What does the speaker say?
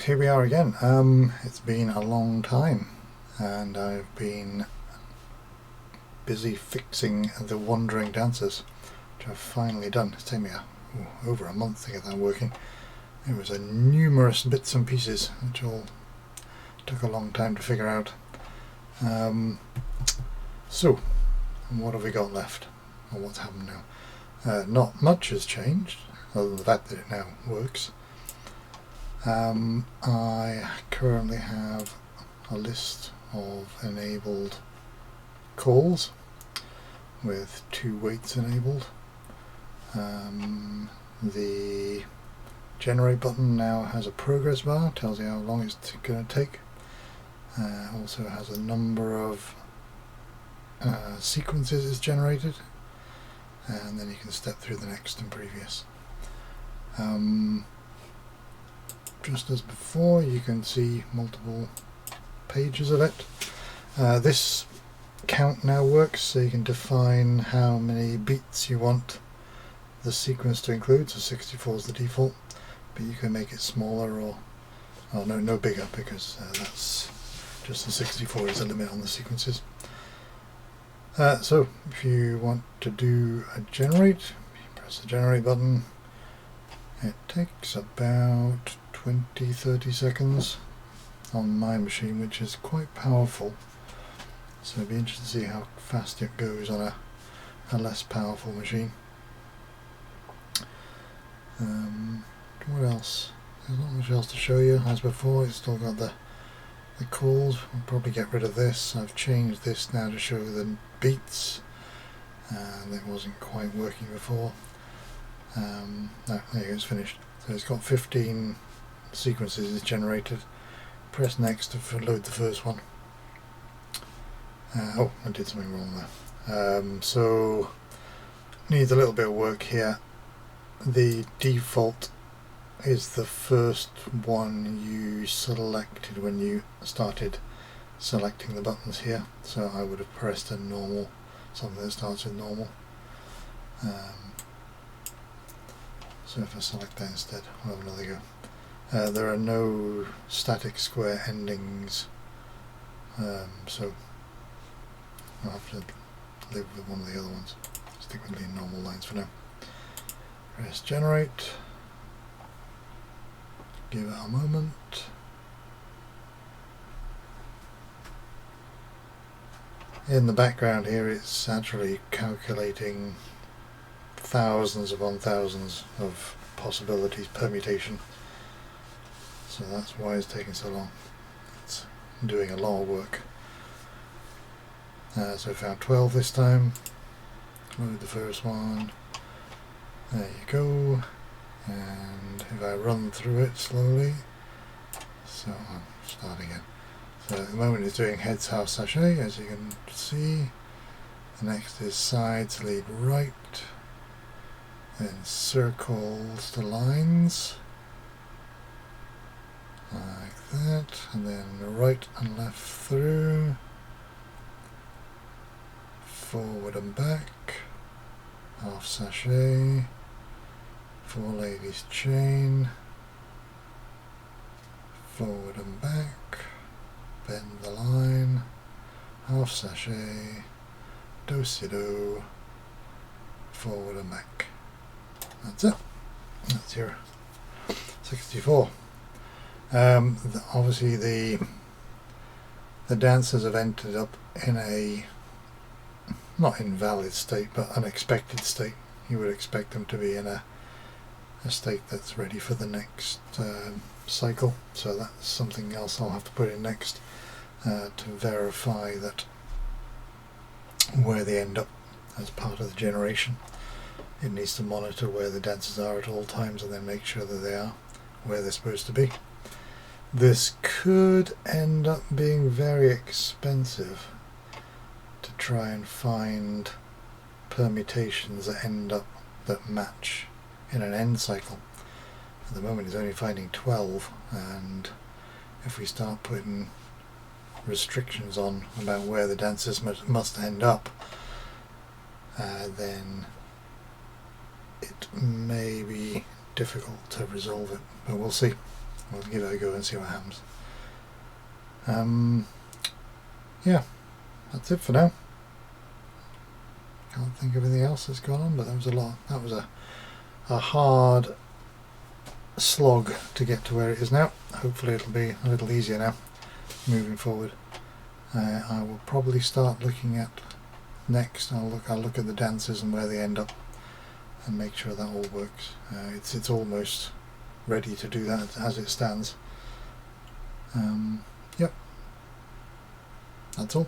here we are again. It's been a long time and I've been busy fixing the wandering dancers, which I've finally done. It's taken me over a month to get that working. There was numerous bits and pieces which all took a long time to figure out. So what have we got left, or what's happened now? Not much has changed other than the fact that it now works. I currently have a list of enabled calls with 2 waits enabled. The generate button now has a progress bar, tells you how long it's going to take. Also has a number of sequences it's generated, and then you can step through the next and previous. Just as before, you can see multiple pages of it. This count now works, so you can define how many beats you want the sequence to include. So 64 is the default, but you can make it smaller or no bigger, because that's just the 64 is the limit on the sequences. So if you want to do a generate, you press the generate button. It takes about 20-30 seconds on my machine, which is quite powerful, so it'd be interesting to see how fast it goes on a less powerful machine. What else? There's not much else to show you. As before, it's still got the calls. I'll probably get rid of this. I've changed this now to show the beats, and it wasn't quite working before. No, there you go, it's finished. So it's got 15 sequences it's generated. Press next to load the first one. Oh, I did something wrong there. So needs a little bit of work here. The default is the first one you selected when you started selecting the buttons here. So I would have pressed a normal, something that starts with normal. So if I select that instead, I'll have another go. There are no static square endings, so I'll have to live with one of the other ones. Stick with the normal lines for now. Press generate, give it a moment. In the background here, it's actually calculating thousands upon thousands of possibilities, permutation. So that's why it's taking so long. It's doing a lot of work. So I found 12 this time. Load the first one. There you go. And if I run through it slowly, so I'll start again. So at the moment it's doing heads half sachet, as you can see. The next is sides lead right. Then circles the lines like that, and then right and left through, forward and back, half sachet, 4 ladies chain, forward and back, bend the line, half sachet, do-si-do, forward and back. That's it. That's your 64. Obviously the dancers have ended up in a not invalid state, but unexpected state. You would expect them to be in a state that's ready for the next cycle. So that's something else I'll have to put in next to verify that where they end up as part of the generation. It needs to monitor where the dancers are at all times and then make sure that they are where they're supposed to be. This could end up being very expensive to try and find permutations that match in an end cycle. At the moment it's only finding 12, and if we start putting restrictions on about where the dancers must end up, then it may be difficult to resolve it, but we'll see. we'll give it a go and see what happens. Yeah, that's it for now. Can't think of anything else that's gone on, but that was a lot. That was a hard slog to get to where it is now. Hopefully it'll be a little easier now moving forward. I will probably start looking at next. I'll look at the dances and where they end up and make sure that all works. It's almost ready to do that as it stands. Yep, that's all.